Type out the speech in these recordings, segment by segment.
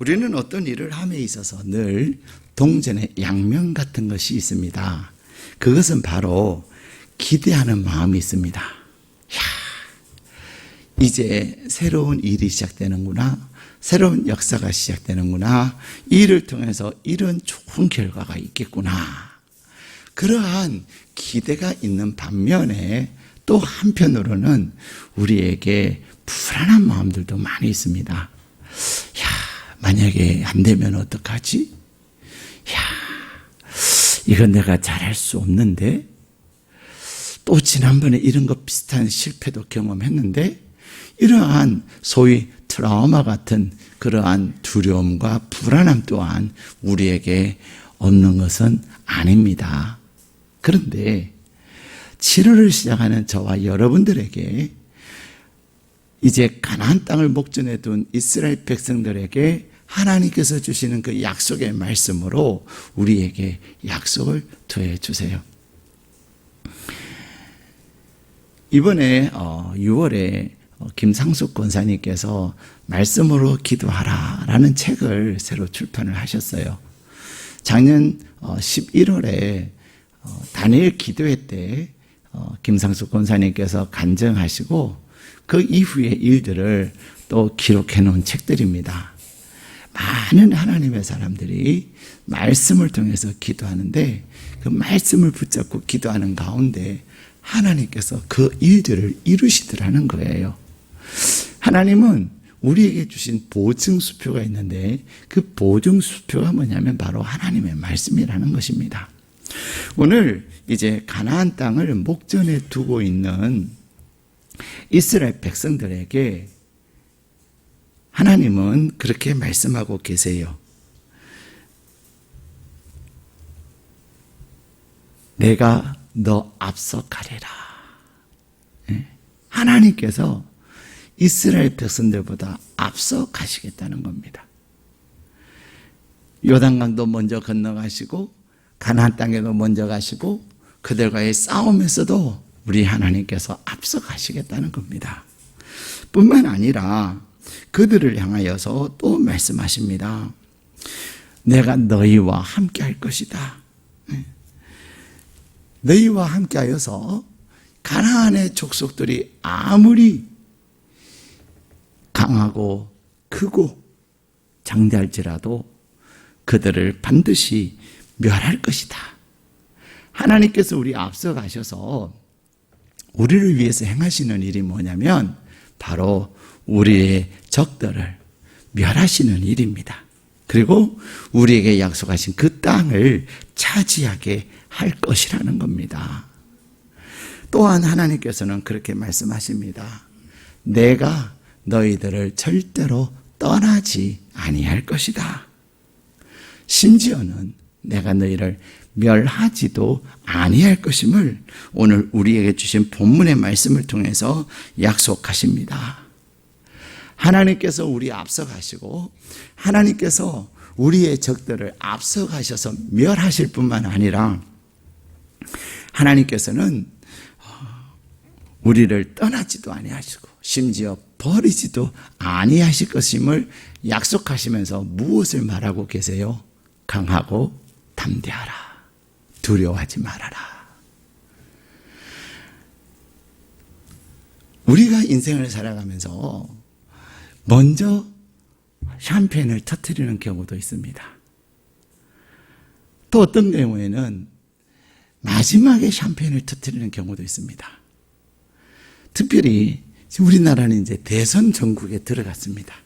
우리는 어떤 일을 함에 있어서 늘 동전의 양면 같은 것이 있습니다. 그것은 바로 기대하는 마음이 있습니다. 야, 이제 새로운 일이 시작되는구나. 새로운 역사가 시작되는구나. 이 일을 통해서 이런 좋은 결과가 있겠구나. 그러한 기대가 있는 반면에 또 한편으로는 우리에게 불안한 마음들도 많이 있습니다. 야, 만약에 안 되면 어떡하지? 야, 이건 내가 잘할 수 없는데? 또 지난번에 이런 것 비슷한 실패도 경험했는데? 이러한 소위 트라우마 같은 그러한 두려움과 불안함 또한 우리에게 없는 것은 아닙니다. 그런데 치료를 시작하는 저와 여러분들에게 이제 가나안 땅을 목전에 둔 이스라엘 백성들에게 하나님께서 주시는 그 약속의 말씀으로 우리에게 약속을 더해 주세요. 이번에 6월에 김상숙 권사님께서 말씀으로 기도하라라는 책을 새로 출판을 하셨어요. 작년 11월에 다니엘 기도회 때 김상숙 권사님께서 간증하시고 그 이후의 일들을 또 기록해 놓은 책들입니다. 많은 하나님의 사람들이 말씀을 통해서 기도하는데 그 말씀을 붙잡고 기도하는 가운데 하나님께서 그 일들을 이루시더라는 거예요. 하나님은 우리에게 주신 보증수표가 있는데 그 보증수표가 뭐냐면 바로 하나님의 말씀이라는 것입니다. 오늘 이제 가나안 땅을 목전에 두고 있는 이스라엘 백성들에게 하나님은 그렇게 말씀하고 계세요. 내가 너 앞서 가리라. 하나님께서 이스라엘 백성들보다 앞서 가시겠다는 겁니다. 요단강도 먼저 건너가시고 가나안 땅에도 먼저 가시고 그들과의 싸움에서도 우리 하나님께서 앞서 가시겠다는 겁니다. 뿐만 아니라 그들을 향하여서 또 말씀하십니다. 내가 너희와 함께 할 것이다. 너희와 함께 하여서 가나안의 족속들이 아무리 강하고 크고 장대할지라도 그들을 반드시 멸할 것이다. 하나님께서 우리 앞서 가셔서 우리를 위해서 행하시는 일이 뭐냐면 바로 우리의 적들을 멸하시는 일입니다. 그리고 우리에게 약속하신 그 땅을 차지하게 할 것이라는 겁니다. 또한 하나님께서는 그렇게 말씀하십니다. 내가 너희들을 절대로 떠나지 아니할 것이다. 심지어는 내가 너희를 멸하지도 아니할 것임을 오늘 우리에게 주신 본문의 말씀을 통해서 약속하십니다. 하나님께서 우리 앞서 가시고 하나님께서 우리의 적들을 앞서 가셔서 멸하실 뿐만 아니라 하나님께서는 우리를 떠나지도 아니하시고 심지어 버리지도 아니하실 것임을 약속하시면서 무엇을 말하고 계세요? 강하고 담대하라. 두려워하지 말아라. 우리가 인생을 살아가면서 먼저 샴페인을 터뜨리는 경우도 있습니다. 또 어떤 경우에는 마지막에 샴페인을 터뜨리는 경우도 있습니다. 특별히 우리나라는 이제 대선 전국에 들어갔습니다.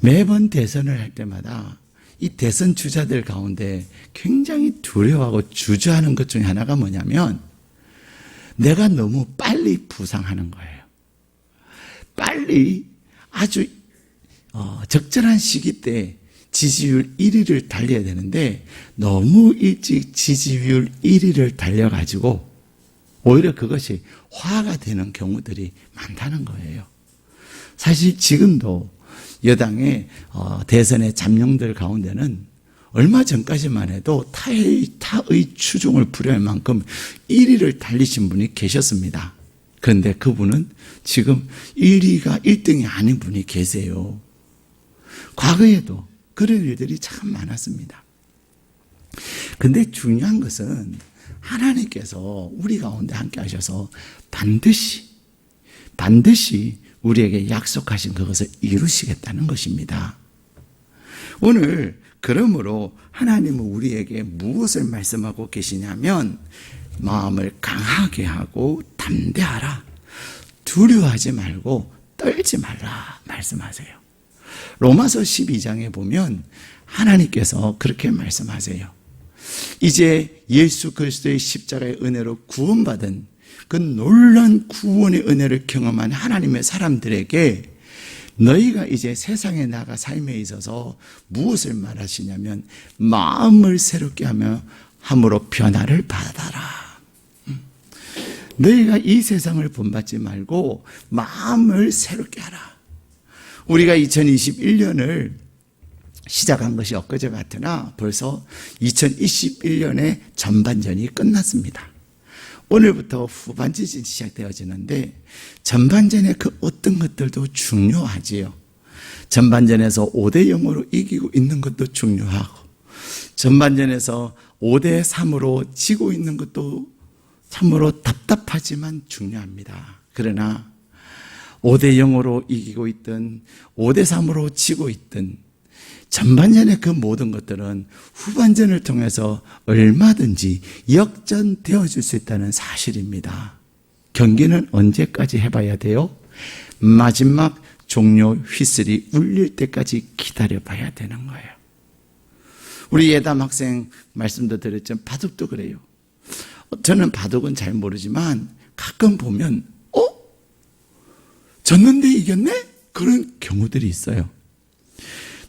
매번 대선을 할 때마다 이 대선 주자들 가운데 굉장히 두려워하고 주저하는 것 중에 하나가 뭐냐면 내가 너무 빨리 부상하는 거예요. 빨리 아주 적절한 시기 때 지지율 1위를 달려야 되는데 너무 일찍 지지율 1위를 달려가지고 오히려 그것이 화가 되는 경우들이 많다는 거예요. 사실 지금도 여당의 대선의 잠룡들 가운데는 얼마 전까지만 해도 타의 추종을 부려할 만큼 1위를 달리신 분이 계셨습니다. 그런데 그분은 지금 1위가 1등이 아닌 분이 계세요. 과거에도 그런 일들이 참 많았습니다. 근데 중요한 것은 하나님께서 우리 가운데 함께 하셔서 반드시 우리에게 약속하신 그것을 이루시겠다는 것입니다. 오늘 그러므로 하나님은 우리에게 무엇을 말씀하고 계시냐면 마음을 강하게 하고 담대하라. 두려워하지 말고 떨지 말라 말씀하세요. 로마서 12장에 보면 하나님께서 그렇게 말씀하세요. 이제 예수 그리스도의 십자가의 은혜로 구원받은 그 놀라운 구원의 은혜를 경험한 하나님의 사람들에게 너희가 이제 세상에 나가 삶에 있어서 무엇을 말하시냐면 마음을 새롭게 함으로 변화를 받아라. 너희가 이 세상을 본받지 말고 마음을 새롭게 하라. 우리가 2021년을 시작한 것이 엊그제 같으나 벌써 2021년의 전반전이 끝났습니다. 오늘부터 후반전이 시작되어지는데 전반전의 그 어떤 것들도 중요하지요. 전반전에서 5대0으로 이기고 있는 것도 중요하고 전반전에서 5대3으로 지고 있는 것도 참으로 답답하지만 중요합니다. 그러나 5대0으로 이기고 있든 5대3으로 지고 있든 전반전의 그 모든 것들은 후반전을 통해서 얼마든지 역전되어 줄 수 있다는 사실입니다. 경기는 언제까지 해봐야 돼요? 마지막 종료 휘슬이 울릴 때까지 기다려봐야 되는 거예요. 우리 예담 학생 말씀도 드렸지만 바둑도 그래요. 저는 바둑은 잘 모르지만 가끔 보면 졌는데 이겼네? 그런 경우들이 있어요.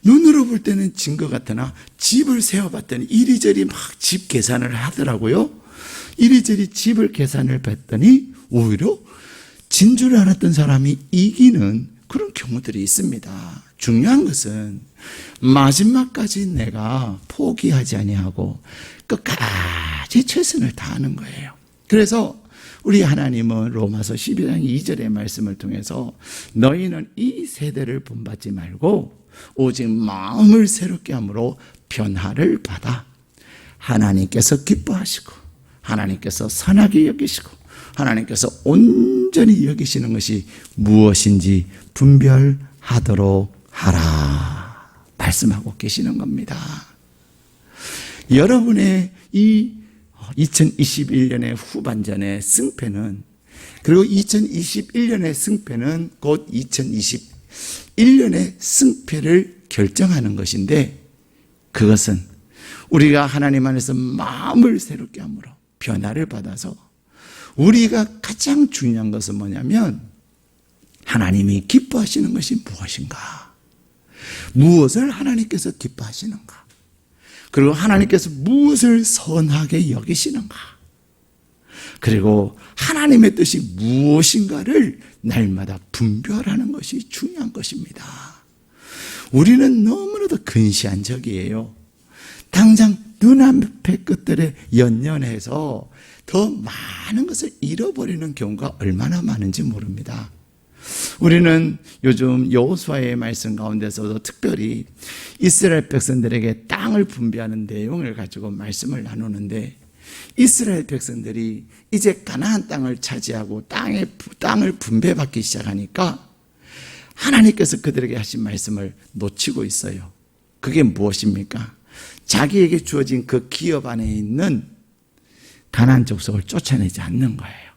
눈으로 볼 때는 진 것 같으나 집을 세어봤더니 이리저리 막 집 계산을 하더라고요. 이리저리 집을 계산을 봤더니 오히려 진 줄 알았던 사람이 이기는 그런 경우들이 있습니다. 중요한 것은 마지막까지 내가 포기하지 아니하고 끝까지 최선을 다하는 거예요. 그래서 우리 하나님은 로마서 12장 2절의 말씀을 통해서 너희는 이 세대를 본받지 말고 오직 마음을 새롭게 함으로 변화를 받아 하나님께서 기뻐하시고 하나님께서 선하게 여기시고 하나님께서 온전히 여기시는 것이 무엇인지 분별하도록 하라 말씀하고 계시는 겁니다. 여러분의 이 2021년의 후반전의 승패는 그리고 2021년의 승패는 곧 2021년의 승패를 결정하는 것인데 그것은 우리가 하나님 안에서 마음을 새롭게 함으로 변화를 받아서 우리가 가장 중요한 것은 뭐냐면 하나님이 기뻐하시는 것이 무엇인가? 무엇을 하나님께서 기뻐하시는가? 그리고 하나님께서 무엇을 선하게 여기시는가? 그리고 하나님의 뜻이 무엇인가를 날마다 분별하는 것이 중요한 것입니다. 우리는 너무나도 근시한 적이에요. 당장 눈앞의 것들에 연연해서 더 많은 것을 잃어버리는 경우가 얼마나 많은지 모릅니다. 우리는 요즘 여호수아의 말씀 가운데서도 특별히 이스라엘 백성들에게 땅을 분배하는 내용을 가지고 말씀을 나누는데 이스라엘 백성들이 이제 가나안 땅을 차지하고 땅을 분배받기 시작하니까 하나님께서 그들에게 하신 말씀을 놓치고 있어요. 그게 무엇입니까? 자기에게 주어진 그 기업 안에 있는 가나안 족속을 쫓아내지 않는 거예요.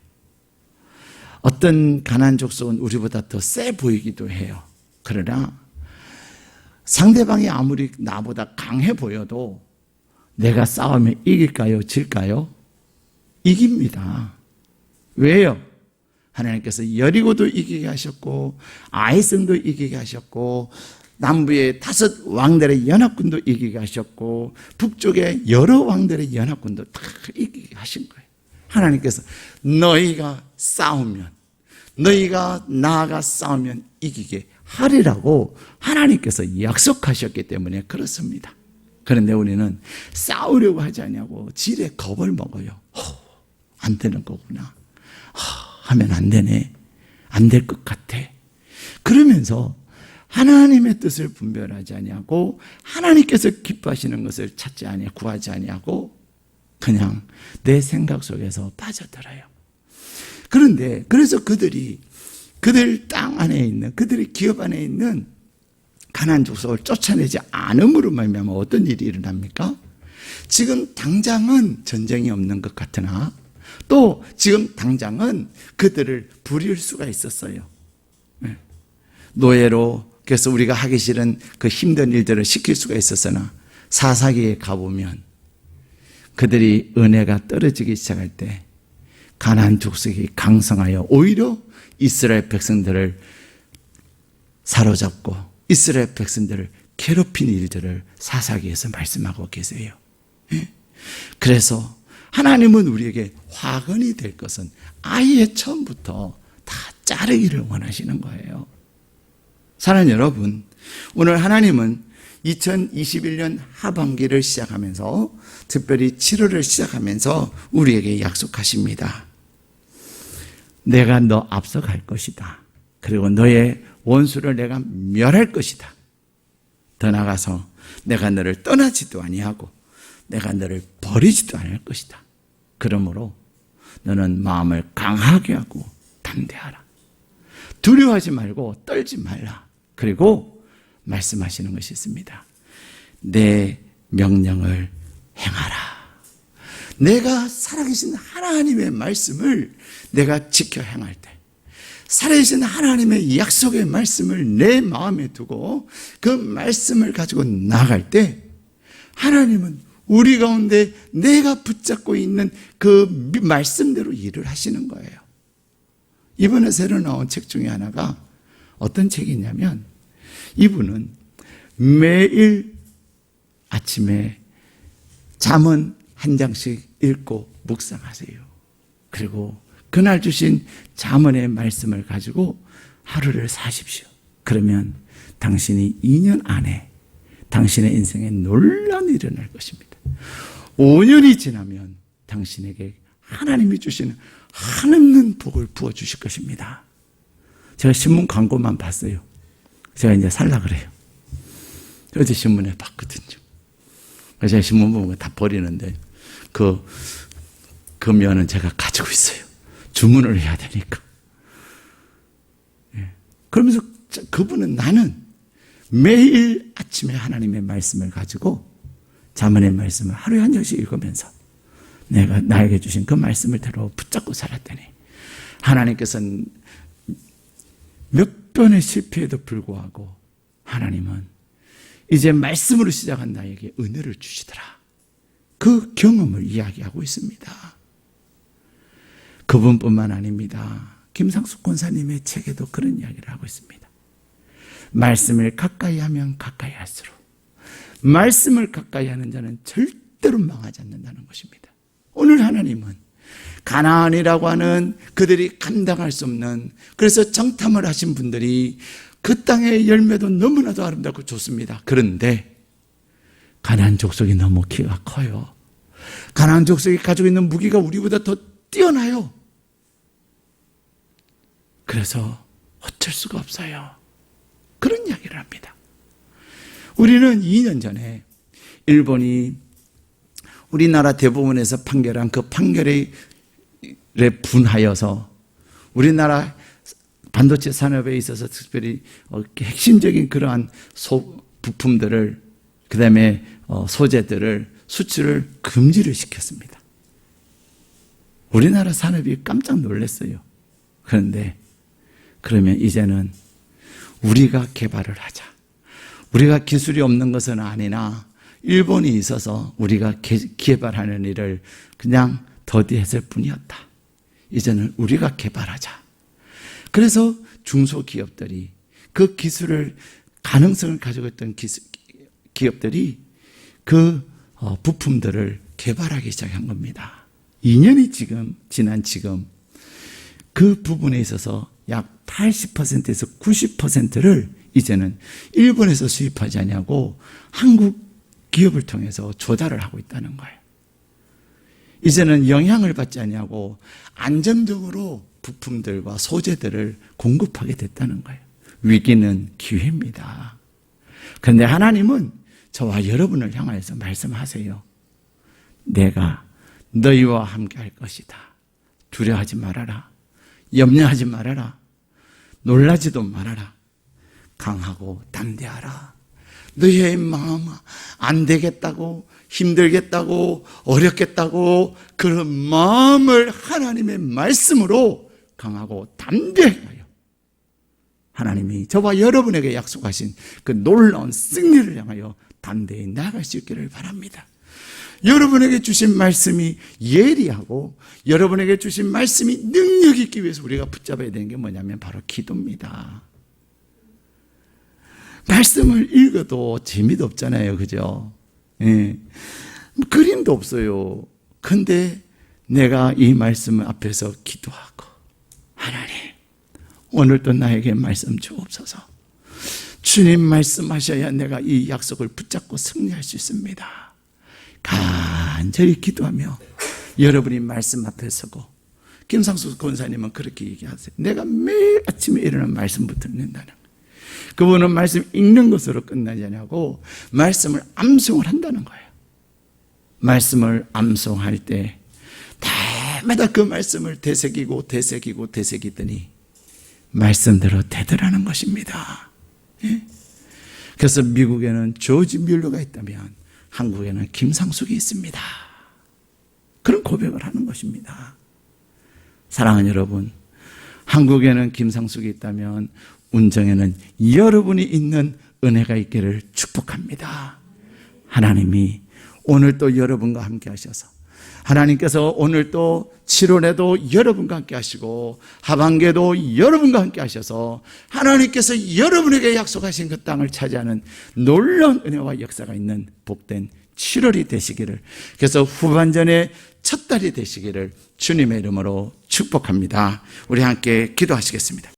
어떤 가나안 족속은 우리보다 더 세 보이기도 해요. 그러나 상대방이 아무리 나보다 강해 보여도 내가 싸우면 이길까요? 질까요? 이깁니다. 왜요? 하나님께서 여리고도 이기게 하셨고 아이성도 이기게 하셨고 남부의 5 왕들의 연합군도 이기게 하셨고 북쪽의 여러 왕들의 연합군도 다 이기게 하신 거예요. 하나님께서 너희가 싸우면 너희가 나아가 싸우면 이기게 하리라고 하나님께서 약속하셨기 때문에 그렇습니다. 그런데 우리는 싸우려고 하지 않냐고 지레 겁을 먹어요. 안 되는 거구나. 하면 안 되네. 안 될 것 같아. 그러면서 하나님의 뜻을 분별하지 아니하고 하나님께서 기뻐하시는 것을 찾지 아니하고 구하지 아니하고 그냥 내 생각 속에서 빠져들어요. 그런데 그래서 그들 땅 안에 있는, 그들의 기업 안에 있는 가나안 족속을 쫓아내지 않음으로 말미암아 어떤 일이 일어납니까? 지금 당장은 전쟁이 없는 것 같으나 또 지금 당장은 그들을 부릴 수가 있었어요. 노예로, 그래서 우리가 하기 싫은 그 힘든 일들을 시킬 수가 있었으나 사사기에 가보면 그들이 은혜가 떨어지기 시작할 때 가나안 족속이 강성하여 오히려 이스라엘 백성들을 사로잡고 이스라엘 백성들을 괴롭힌 일들을 사사기에서 말씀하고 계세요. 그래서 하나님은 우리에게 화근이 될 것은 아예 처음부터 다 자르기를 원하시는 거예요. 사랑하는 여러분, 오늘 하나님은 2021년 하반기를 시작하면서 특별히 7월을 시작하면서 우리에게 약속하십니다. 내가 너 앞서갈 것이다. 그리고 너의 원수를 내가 멸할 것이다. 더 나아가서 내가 너를 떠나지도 아니하고 내가 너를 버리지도 않을 것이다. 그러므로 너는 마음을 강하게 하고 담대하라. 두려워하지 말고 떨지 말라. 그리고 말씀하시는 것이 있습니다. 내 명령을 행하라. 내가 살아계신 하나님의 말씀을 내가 지켜 행할 때, 살아계신 하나님의 약속의 말씀을 내 마음에 두고 그 말씀을 가지고 나갈 때 하나님은 우리 가운데 내가 붙잡고 있는 그 말씀대로 일을 하시는 거예요. 이번에 새로 나온 책 중에 하나가 어떤 책이냐면 이분은 매일 아침에 잠언 한 장씩 읽고 묵상하세요. 그리고 그날 주신 잠언의 말씀을 가지고 하루를 사십시오. 그러면 당신이 2년 안에 당신의 인생에 놀라운 일이 일어날 것입니다. 5년이 지나면 당신에게 하나님이 주시는 한없는 복을 부어주실 것입니다. 제가 신문 광고만 봤어요. 제가 이제 살라 그래요. 어제 신문에 봤거든요. 제가 신문 보면 다 버리는데 그 면은 제가 가지고 있어요. 주문을 해야 되니까. 그러면서 그분은 나는 매일 아침에 하나님의 말씀을 가지고 잠언의 말씀을 하루에 한 장씩 읽으면서 내가 나에게 주신 그 말씀을 대로 붙잡고 살았더니 하나님께서는 몇 번의 실패에도 불구하고 하나님은 이제 말씀으로 시작한 나에게 은혜를 주시더라. 그 경험을 이야기하고 있습니다. 그분뿐만 아닙니다. 김상숙 권사님의 책에도 그런 이야기를 하고 있습니다. 말씀을 가까이 하면 가까이 할수록 말씀을 가까이 하는 자는 절대로 망하지 않는다는 것입니다. 오늘 하나님은 가나안이라고 하는 그들이 감당할 수 없는, 그래서 정탐을 하신 분들이 그 땅의 열매도 너무나도 아름답고 좋습니다. 그런데 가나안 족속이 너무 키가 커요. 가나안 족속이 가지고 있는 무기가 우리보다 더 뛰어나요. 그래서 어쩔 수가 없어요. 그런 이야기를 합니다. 우리는 2년 전에 일본이 우리나라 대법원에서 판결한 그 판결에 분하여서 우리나라 반도체 산업에 있어서 특별히 핵심적인 그러한 부품들을, 그 다음에 소재들을 수출을 금지를 시켰습니다. 우리나라 산업이 깜짝 놀랐어요. 그런데 그러면 이제는 우리가 개발을 하자. 우리가 기술이 없는 것은 아니나 일본이 있어서 우리가 개발하는 일을 그냥 더디했을 뿐이었다. 이제는 우리가 개발하자. 그래서 중소기업들이 그 기술을, 가능성을 가지고 있던 기업들이 그 부품들을 개발하기 시작한 겁니다. 2년이 지난 지금 그 부분에 있어서 약 80%에서 90%를 이제는 일본에서 수입하지 않냐고 한국 기업을 통해서 조달을 하고 있다는 거예요. 이제는 영향을 받지 않냐고 안정적으로 부품들과 소재들을 공급하게 됐다는 거예요. 위기는 기회입니다. 그런데 하나님은 저와 여러분을 향하여서 말씀하세요. 내가 너희와 함께 할 것이다. 두려워하지 말아라. 염려하지 말아라. 놀라지도 말아라. 강하고 담대하라. 너희의 마음 안 되겠다고, 힘들겠다고, 어렵겠다고 그런 마음을 하나님의 말씀으로 강하고 담대하여 하나님이 저와 여러분에게 약속하신 그 놀라운 승리를 향하여 담대히 나아갈 수 있기를 바랍니다. 여러분에게 주신 말씀이 예리하고 여러분에게 주신 말씀이 능력 있기 위해서 우리가 붙잡아야 되는 게 뭐냐면 바로 기도입니다. 말씀을 읽어도 재미도 없잖아요. 그죠? 예. 그림도 없어요. 근데 내가 이 말씀 앞에서 기도하고 하나님 오늘도 나에게 말씀 주옵소서. 주님 말씀하셔야 내가 이 약속을 붙잡고 승리할 수 있습니다. 간절히 기도하며 여러분이 말씀 앞에 서고 김상수 권사님은 그렇게 얘기하세요. 내가 매일 아침에 일어나 말씀부터 읽는다는 거예요. 그분은 말씀 읽는 것으로 끝나지 않고 말씀을 암송을 한다는 거예요. 말씀을 암송할 때 때마다 그 말씀을 되새기더니 말씀대로 되더라는 것입니다. 예? 그래서 미국에는 조지 뮬러가 있다면 한국에는 김상숙이 있습니다. 그런 고백을 하는 것입니다. 사랑하는 여러분, 한국에는 김상숙이 있다면 운정에는 여러분이 있는 은혜가 있기를 축복합니다. 하나님이 오늘 또 여러분과 함께 하셔서 하나님께서 오늘 또 7월에도 여러분과 함께 하시고 하반기에도 여러분과 함께 하셔서 하나님께서 여러분에게 약속하신 그 땅을 차지하는 놀라운 은혜와 역사가 있는 복된 7월이 되시기를, 그래서 후반전의 첫 달이 되시기를 주님의 이름으로 축복합니다. 우리 함께 기도하시겠습니다.